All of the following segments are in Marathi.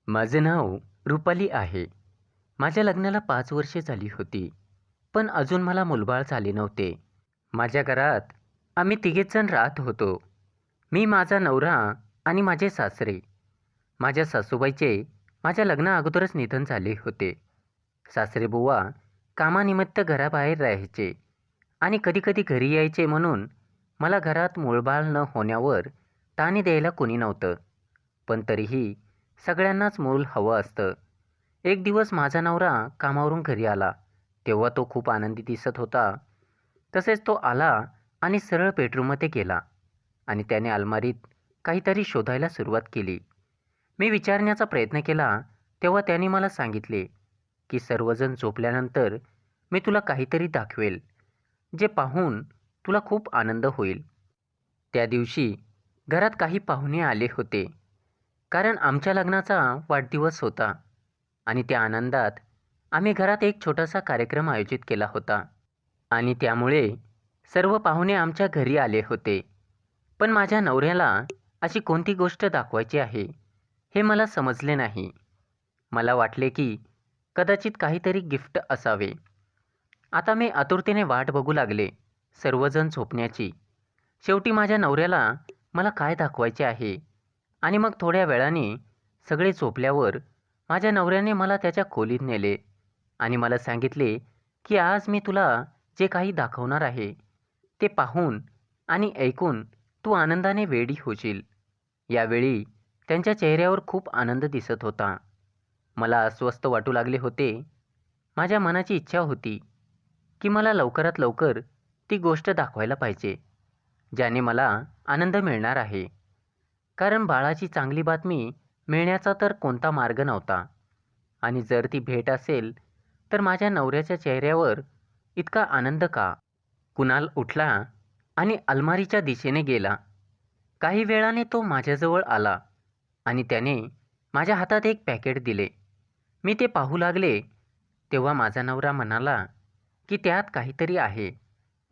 माझे नाव रुपाली आहे. माझ्या लग्नाला 5 वर्षे झाली होती. पण अजून मला मुलबाळ झाले नव्हते. माझ्या घरात आम्ही तिघेच जण राहत होतो. मी, माझा नवरा आणि माझे सासरे. माझ्या सासूबाईचे माझ्या लग्नाअगोदरच निधन झाले होते. सासरेबुवा कामानिमित्त घराबाहेर राहायचे आणि कधीकधी घरी यायचे, म्हणून मला घरात मूलबाळ न होण्यावर ताणे द्यायला कोणी नव्हतं. पण तरीही सगळ्यांनाच मूल हवं असतं. एक दिवस माझा नवरा कामावरून घरी आला, तेव्हा तो खूप आनंदी दिसत होता. तसेच तो आला आणि सरळ बेडरूममध्ये गेला आणि त्याने अलमारीत काहीतरी शोधायला सुरुवात केली. मी विचारण्याचा प्रयत्न केला, तेव्हा त्याने मला सांगितले की सर्वजण झोपल्यानंतर मी तुला काहीतरी दाखवेल, जे पाहून तुला खूप आनंद होईल. त्या दिवशी घरात काही पाहुणे आले होते, कारण आमच्या लग्नाचा वाढदिवस होता आणि त्या आनंदात आम्ही घरात एक छोटासा कार्यक्रम आयोजित केला होता आणि त्यामुळे सर्व पाहुणे आमच्या घरी आले होते. पण माझ्या नवऱ्याला अशी कोणती गोष्ट दाखवायची आहे हे मला समजले नाही. मला वाटले की कदाचित काहीतरी गिफ्ट असावे. आता मी आतुरतेने वाट बघू लागले, सर्वजण झोपण्याची. शेवटी माझ्या नवऱ्याला मला काय दाखवायचे आहे आणि मग थोड्या वेळाने सगळे झोपल्यावर माझ्या नवऱ्याने मला त्याच्या खोलीत नेले आणि मला सांगितले की आज मी तुला जे काही दाखवणार आहे ते पाहून आणि ऐकून तू आनंदाने वेडी होशील. यावेळी त्यांच्या चेहऱ्यावर खूप आनंद दिसत होता. मला अस्वस्थ वाटू लागले होते. माझ्या मनाची इच्छा होती की मला लवकरात लवकर ती गोष्ट दाखवायला पाहिजे, ज्याने मला आनंद मिळणार आहे. कारण बाळाची चांगली बातमी मिळण्याचा तर कोणता मार्ग नव्हता आणि जर ती भेट असेल तर माझ्या नवऱ्याच्या चेहऱ्यावर इतका आनंद का? कुणाल उठला आणि अलमारीच्या दिशेने गेला. काही वेळाने तो माझ्याजवळ आला आणि त्याने माझ्या हातात एक पॅकेट दिले. मी ते पाहू लागले तेव्हा माझा नवरा म्हणाला की त्यात काहीतरी आहे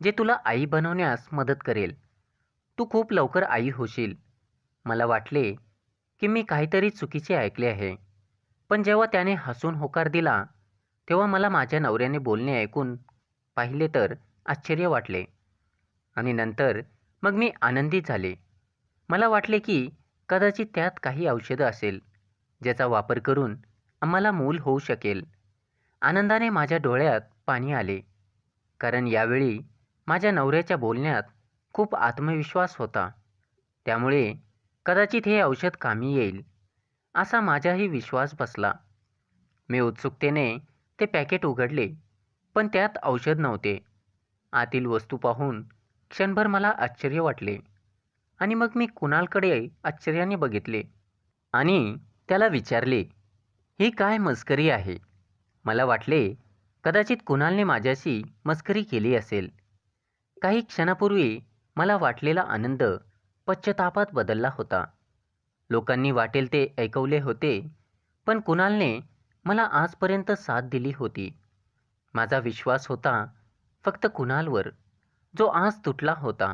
जे तुला आई बनवण्यास मदत करेल. तू खूप लवकर आई होशील. मला वाटले की मी काहीतरी चुकीचे ऐकले आहे. पण जेव्हा त्याने हसून होकार दिला तेव्हा मला माझ्या नवऱ्याने बोलणे ऐकून पाहिले तर आश्चर्य वाटले आणि नंतर मग मी आनंदित झाले. मला वाटले की कदाचित त्यात काही औषध असेल ज्याचा वापर करून आम्हाला मूल होऊ शकेल. आनंदाने माझ्या डोळ्यात पाणी आले, कारण यावेळी माझ्या नवऱ्याच्या बोलण्यात खूप आत्मविश्वास होता. त्यामुळे कदाचित हे औषध कामी येईल असा माझाही विश्वास बसला. मी उत्सुकतेने ते पॅकेट उघडले, पण त्यात औषध नव्हते. आतील वस्तू पाहून क्षणभर मला आश्चर्य वाटले आणि मग मी कुणालकडे आश्चर्याने बघितले आणि त्याला विचारले, ही काय मस्करी आहे? मला वाटले कदाचित कुणालने माझ्याशी मस्करी केली असेल. काही क्षणापूर्वी मला वाटलेला आनंद पश्चातापात बदलला होता. लोकांनी वाटेल ते ऐकवले होते, पण कुणालने मला आजपर्यंत साथ दिली होती. माझा विश्वास होता फक्त कुणालवर, जो आज तुटला होता.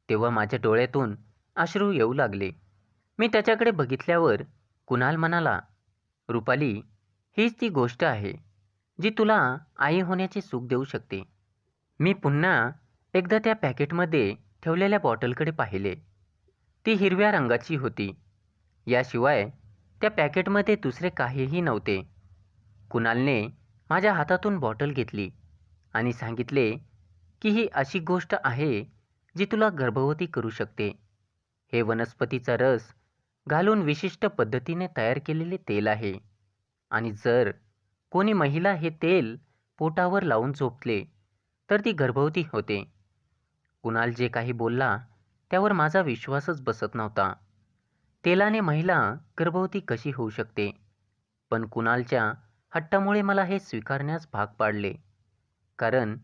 तेव्हा माझ्या डोळ्यातून अश्रू येऊ लागले. मी त्याच्याकडे बघितल्यावर कुणाल म्हणाला, रुपाली, हीच ती गोष्ट आहे जी तुला आई होण्याचे सुख देऊ शकते. मी पुन्हा एकदा त्या पॅकेटमध्ये ठेवलेल्या बॉटलकडे पाहिले. ती हिरव्या रंगाची होती. याशिवाय त्या पॅकेटमध्ये दुसरे काहीही नव्हते. कुणालने माझ्या हातातून बॉटल घेतली आणि सांगितले की ही अशी गोष्ट आहे जी तुला गर्भवती करू शकते. हे वनस्पतीचा रस घालून विशिष्ट पद्धतीने तयार केलेले तेल आहे आणि जर कोणी महिला हे तेल पोटावर लावून झोपले तर ती गर्भवती होते. कुणाल जे काही बोलला त्यावर माझा विश्वासच बसत नव्हता. तेलाने महिला गर्भवती कशी होऊ शकते? पण कुणालच्या हट्टामुळे मला हे स्वीकारण्यास भाग पाडले. कारण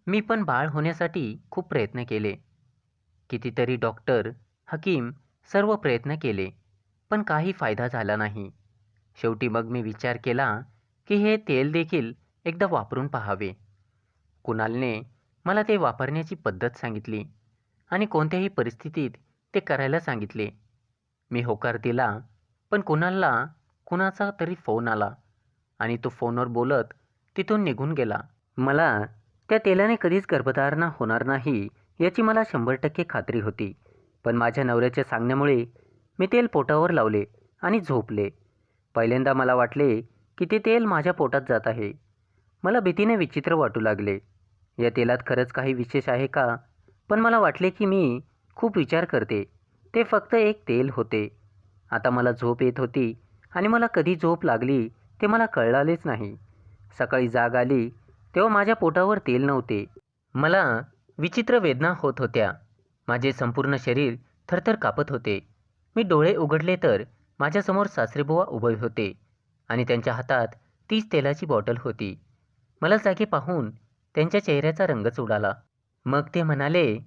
मी पण बाळ होण्यासाठी खूप प्रयत्न केले. कितीतरी डॉक्टर, हकीम सर्व प्रयत्न केले, पण काही फायदा झाला नाही. शेवटी मग मी विचार केला की हे तेल देखील एकदा वापरून पाहावे. कुणालने मला ते वापरण्याची पद्धत सांगितली आणि कोणत्याही परिस्थितीत ते करायला सांगितले. मी होकार दिला, पण कुणालला कुणाचा तरी फोन आला आणि तो फोनवर बोलत तिथून निघून गेला. मला त्या तेलाने कधीच गर्भधारणा होणार नाही याची मला 100% खात्री होती. पण माझ्या नवऱ्याच्या सांगण्यामुळे मी तेल पोटावर लावले आणि झोपले. पहिल्यांदा मला वाटले की ते तेल माझ्या पोटात जात आहे. मला भीतीने विचित्र वाटू लागले. या तेलात खरंच काही विशेष आहे का? पण मला वाटले की मी खूप विचार करते. ते फक्त एक तेल होते. आता मला झोप येत होती आणि मला कधी झोप लागली ते मला कळालेच नाही. सकाळी जाग आली तेव्हा माझ्या पोटावर तेल नव्हते. मला विचित्र वेदना होत होत्या. माझे संपूर्ण शरीर थरथर कापत होते. मी डोळे उघडले तर माझ्यासमोर सासरेबुवा उभे होते आणि त्यांच्या हातात तीच तेलाची बॉटल होती. मला जागे पाहून त्यांच्या चेहऱ्याचा रंगच उडाला. मग ते म्हणाले,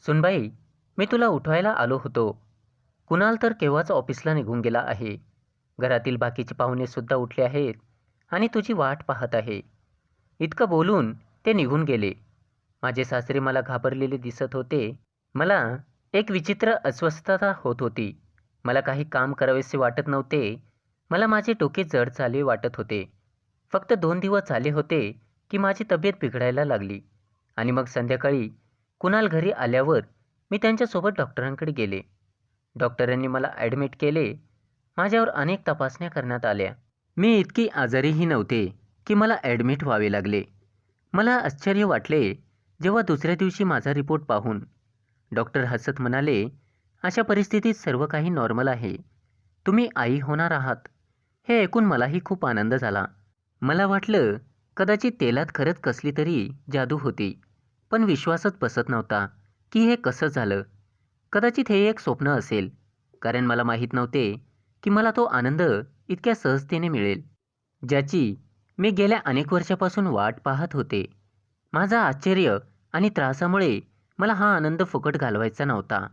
"सुनबाई, मी तुला उठवायला आलो होतो. कुणाल तर केव्हाच ऑफिसला निघून गेला आहे. घरातील बाकीचे पाहुणेसुद्धा उठले आहेत आणि तुझी वाट पाहत आहे." इतकं बोलून ते निघून गेले. माझे सासरे मला घाबरलेले दिसत होते. मला एक विचित्र अस्वस्थता होत होती. मला काही काम करावेसे वाटत नव्हते. मला माझे डोके जड झाले वाटत होते. फक्त 2 दिवस झाले होते की माझी तब्येत बिघडायला लागली आणि मग संध्याकाळी कुणाल घरी आल्यावर मी त्यांच्यासोबत डॉक्टरांकडे गेले. डॉक्टरांनी मला ॲडमिट केले. माझ्यावर अनेक तपासण्या करण्यात आल्या. मी इतकी आजारीही नव्हते की मला ॲडमिट व्हावे लागले. मला आश्चर्य वाटले जेव्हा दुसऱ्या दिवशी माझा रिपोर्ट पाहून. डॉक्टर हसत म्हणाले, "अशा परिस्थितीत सर्व काही नॉर्मल आहे. तुम्ही आई होणार आहात." हे ऐकून मलाही खूप आनंद झाला. मला वाटलं कदाचित तेलात खरंच कसली तरी जादू होती. पण विश्वासच बसत नव्हता की हे कसं झालं. कदाचित हे एक स्वप्न असेल, कारण मला माहीत नव्हते की मला तो आनंद इतक्या सहजतेने मिळेल, ज्याची मी गेल्या अनेक वर्षापासून वाट पाहत होते. माझा आश्चर्य आणि त्रासामुळे मला हा आनंद फुकट घालवायचा नव्हता.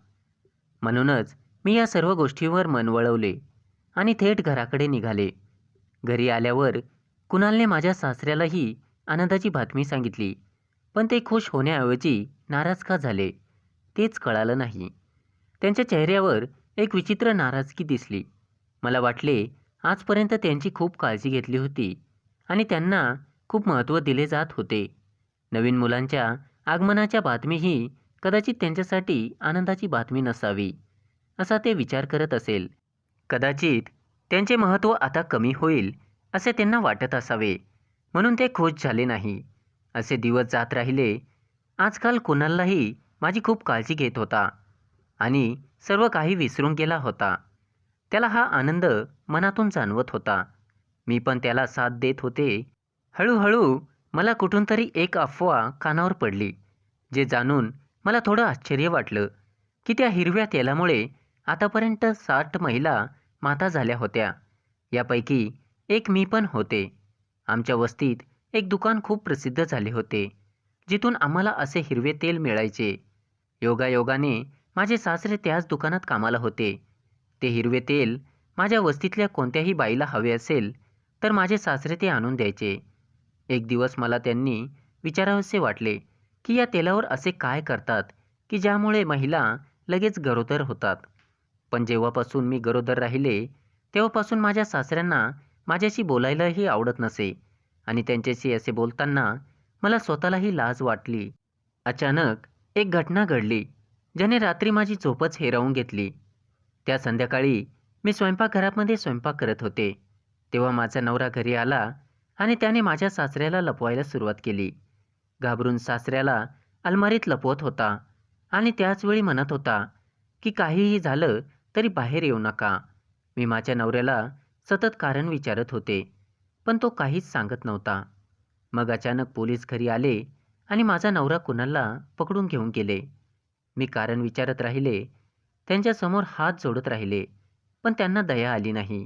म्हणूनच मी या सर्व गोष्टींवर मन वळवले आणि थेट घराकडे निघाले. घरी आल्यावर कुणालने माझ्या सासऱ्यालाही आनंदाची बातमी सांगितली. पण ते खुश होण्याऐवजी नाराज का झाले तेच कळालं नाही. त्यांच्या चेहऱ्यावर एक विचित्र नाराजगी दिसली. मला वाटले आजपर्यंत त्यांची खूप काळजी घेतली होती आणि त्यांना खूप महत्त्व दिले जात होते. नवीन मुलांच्या आगमनाच्या बातमीही कदाचित त्यांच्यासाठी आनंदाची बातमी नसावी, असा ते विचार करत असेल. कदाचित त्यांचे महत्त्व आता कमी होईल असे त्यांना वाटत असावे, म्हणून ते खुश झाले नाही. असे दिवस जात राहिले. आजकाल कुणाललाही माझी खूप काळजी घेत होता आणि सर्व काही विसरून गेला होता. त्याला हा आनंद मनातून जाणवत होता. मी पण त्याला साथ देत होते. हळूहळू मला कुठून तरी एक अफवा कानावर पडली, जे जाणून मला थोडं आश्चर्य वाटलं की त्या हिरव्या तेलामुळे आतापर्यंत 60 महिला माता झाल्या होत्या. यापैकी एक मी पण होते. आमच्या वस्तीत एक दुकान खूप प्रसिद्ध झाले होते, जिथून आम्हाला असे हिरवे तेल मिळायचे. योगायोगाने माझे सासरे त्याच दुकानात कामाला होते. ते हिरवे तेल माझ्या वस्तीतल्या कोणत्याही बाईला हवे असेल तर माझे सासरे ते आणून द्यायचे. एक दिवस मला त्यांनी विचारावेसे वाटले की या तेलावर असे काय करतात की ज्यामुळे महिला लगेच गरोदर होतात. पण जेव्हापासून मी गरोदर राहिले तेव्हापासून माझ्या सासऱ्यांना माझ्याशी बोलायलाही आवडत नसे आणि त्यांच्याशी असे बोलताना मला स्वतःलाही लाज वाटली. अचानक एक घटना घडली ज्याने रात्री माझी झोपच हिरावून घेतली. त्या संध्याकाळी मी स्वयंपाकघरामध्ये स्वयंपाक करत होते तेव्हा माझा नवरा घरी आला आणि त्याने माझ्या सासऱ्याला लपवायला सुरुवात केली. घाबरून सासऱ्याला अलमारीत लपवत होता आणि त्याचवेळी म्हणत होता की काहीही झालं तरी बाहेर येऊ नका. मी माझ्या नवऱ्याला सतत कारण विचारत होते, पण तो काहीच सांगत नव्हता. मग अचानक पोलीस घरी आले आणि माझा नवरा कुणालला पकडून घेऊन गेले. मी कारण विचारत राहिले, त्यांच्यासमोर हात जोडत राहिले, पण त्यांना दया आली नाही.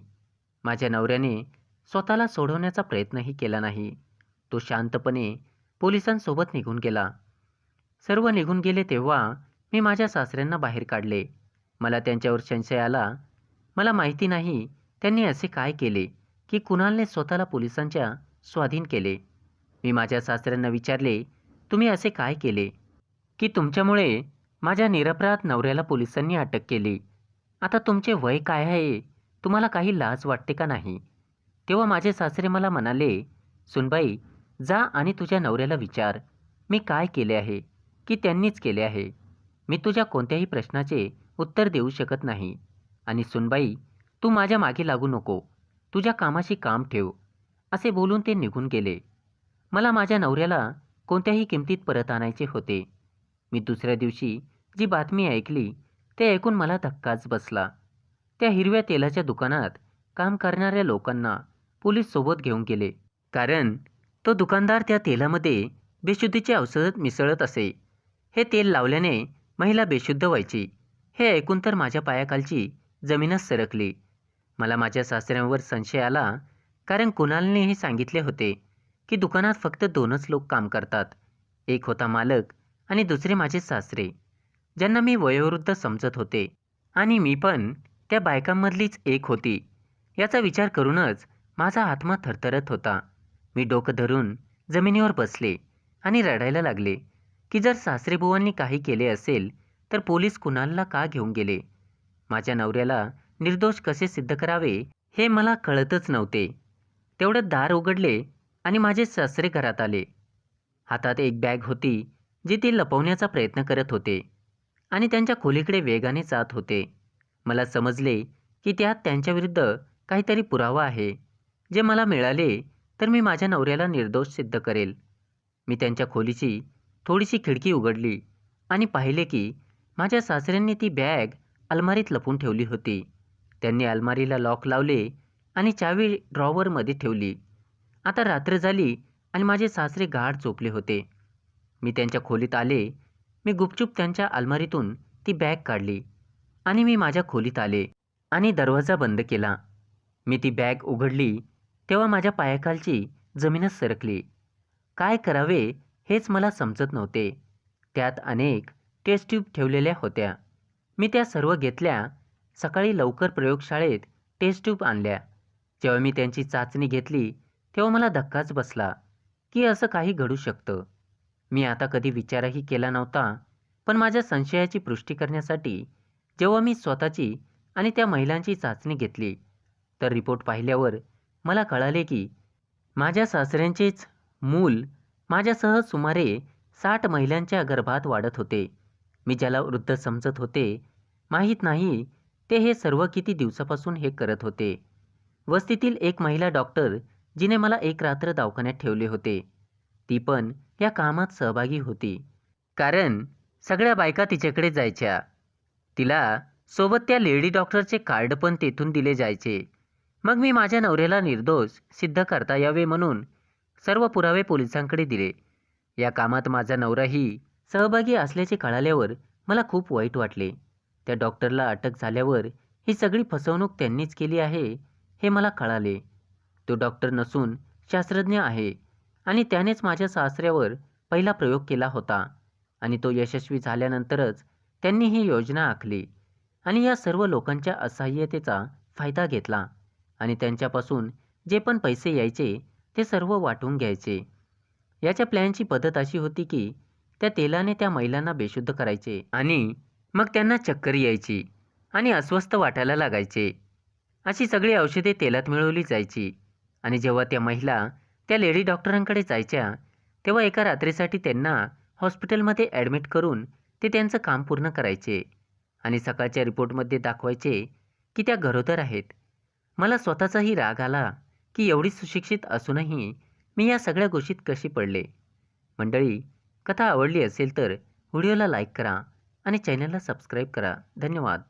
माझ्या नवऱ्याने स्वतःला सोडवण्याचा प्रयत्नही केला नाही. तो शांतपणे पोलिसांसोबत निघून गेला. सर्व निघून गेले तेव्हा मी माझ्या सासऱ्यांना बाहेर काढले. मला त्यांच्यावर संशय आला. मला माहिती नाही त्यांनी असे काय केले की कुणालने स्वतःला पोलिसांच्या स्वाधीन केले. मी माझ्या सासऱ्यांना विचारले, "तुम्ही असे काय केले की तुमच्यामुळे माझ्या निरपराध नवऱ्याला पोलिसांनी अटक केली? आता तुमचे वय काय आहे? तुम्हाला काही लाज वाटते का नाही?" तेव्हा माझे सासरे मला म्हणाले, "सुनबाई, जा आणि तुझ्या नवऱ्याला विचार, मी काय केले आहे, की त्यांनीच केले आहे. मी तुझ्या कोणत्याही प्रश्नाचे उत्तर देऊ शकत नाही. आणि सुनबाई, तू माझ्या मागे लागू नको. तुझ्या कामाशी काम ठेव." असे बोलून ते निघून गेले. मला माझ्या नवऱ्याला कोणत्याही किमतीत परत आणायचे होते. मी दुसऱ्या दिवशी जी बातमी ऐकली ते ऐकून मला धक्काच बसला. त्या हिरव्या तेलाच्या दुकानात काम करणाऱ्या लोकांना पोलीस सोबत घेऊन गेले. कारण तो दुकानदार त्या तेलामध्ये बेशुद्धीचे औषध मिसळत असे. हे तेल लावल्याने महिला बेशुद्ध व्हायची. हे ऐकून तर माझ्या पायाखालची जमीनच सरकली. मला माझ्या सासऱ्यांवर संशय आला. कारण कुणालने हे सांगितले होते की दुकानात फक्त 2च लोक काम करतात. एक होता मालक आणि दुसरे माझे सासरे, ज्यांना मी वयोवृद्ध समजत होते. आणि मी पण त्या बायकांमधलीच एक होती. याचा विचार करूनच माझा आत्मा थरथरत होता. मी डोकं धरून जमिनीवर बसले आणि रडायला लागले की जर सासरेबुवांनी काही केले असेल तर पोलीस कुणालला का घेऊन गेले. माझ्या नवऱ्याला निर्दोष कसे सिद्ध करावे हे मला कळतच नव्हते. तेवढ्यात दार उघडले आणि माझे सासरे घरात आले. हातात एक बॅग होती जी ते लपवण्याचा प्रयत्न करत होते आणि त्यांच्या खोलीकडे वेगाने जात होते. मला समजले की त्यात त्यांच्याविरुद्ध काहीतरी पुरावा आहे. जे मला मिळाले तर मी माझ्या नवऱ्याला निर्दोष सिद्ध करेल. मी त्यांच्या खोलीची थोडीशी खिडकी उघडली आणि पाहिले की माझ्या सासऱ्यांनी ती बॅग अलमारीत लपवून ठेवली होती. त्यांनी अलमारीला लॉक लावले आणि चावी ड्रॉवरमध्ये ठेवली. आता रात्र झाली आणि माझे सासरे गाढ झोपले होते. मी त्यांच्या खोलीत आले. मी गुपचूप त्यांच्या अलमारीतून ती बॅग काढली आणि मी माझ्या खोलीत आले आणि दरवाजा बंद केला. मी ती बॅग उघडली तेव्हा माझ्या पायाखालची जमीनच सरकली. काय करावे हेच मला समजत नव्हते. त्यात अनेक टेस्ट ट्यूब ठेवलेल्या होत्या. मी त्या सर्व घेतल्या. सकाळी लवकर प्रयोगशाळेत टेस्ट ट्यूब आणल्या. जेव्हा मी त्यांची चाचणी घेतली तेव्हा मला धक्काच बसला की असं काही घडू शकतं. मी आता कधी विचारही केला नव्हता. पण माझ्या संशयाची पुष्टी करण्यासाठी जेव्हा मी स्वतःची आणि त्या महिलांची चाचणी घेतली तर रिपोर्ट पाहिल्यावर मला कळाले की माझ्या सासऱ्यांचेच मूल माझ्यासह सुमारे 60 महिलांच्या गर्भात वाढत होते. मी ज्याला वृद्ध समजत होते, माहीत नाही ते हे सर्व किती दिवसापासून हे करत होते. वस्तीतील एक महिला डॉक्टर जिने मला एक रात्र दवाखान्यात ठेवले होते, ती पण या कामात सहभागी होती. कारण सगळ्या बायका तिच्याकडे जायच्या. तिला सोबत त्या लेडी डॉक्टरचे कार्ड पण तेथून दिले जायचे. मग मी माझ्या नवऱ्याला निर्दोष सिद्ध करता यावे म्हणून सर्व पुरावे पोलिसांकडे दिले. या कामात माझा नवराही सहभागी असल्याचे कळाल्यावर मला खूप वाईट वाटले. त्या डॉक्टरला अटक झाल्यावर ही सगळी फसवणूक त्यांनीच केली आहे हे मला कळाले. तो डॉक्टर नसून शास्त्रज्ञ आहे आणि त्यानेच माझ्या सासऱ्यावर पहिला प्रयोग केला होता आणि तो यशस्वी झाल्यानंतरच त्यांनी ही योजना आखली आणि या सर्व लोकांच्या असहाय्यतेचा फायदा घेतला आणि त्यांच्यापासून जे पण पैसे यायचे ते सर्व वाटून घ्यायचे. याच्या प्लॅनची पद्धत अशी होती की त्या तेलाने त्या महिलांना बेशुद्ध करायचे आणि मग त्यांना चक्कर यायची आणि अस्वस्थ वाटायला लागायचे. अशी सगळी औषधे तेलात मिळवली जायची आणि जेव्हा त्या महिला त्या लेडी डॉक्टरांकडे जायच्या तेव्हा एका रात्रीसाठी त्यांना हॉस्पिटलमध्ये ॲडमिट करून ते त्यांचं काम पूर्ण करायचे आणि सकाळच्या रिपोर्टमध्ये दाखवायचे की त्या गरोदर आहेत. मला स्वतःचाही राग आला की एवढी सुशिक्षित असूनही मी या सगळ्या गोष्टीत कशी पडले. मंडळी, कथा आवडली असेल तर व्हिडिओला लाईक करा आणि चॅनलला सबस्क्राईब करा. धन्यवाद.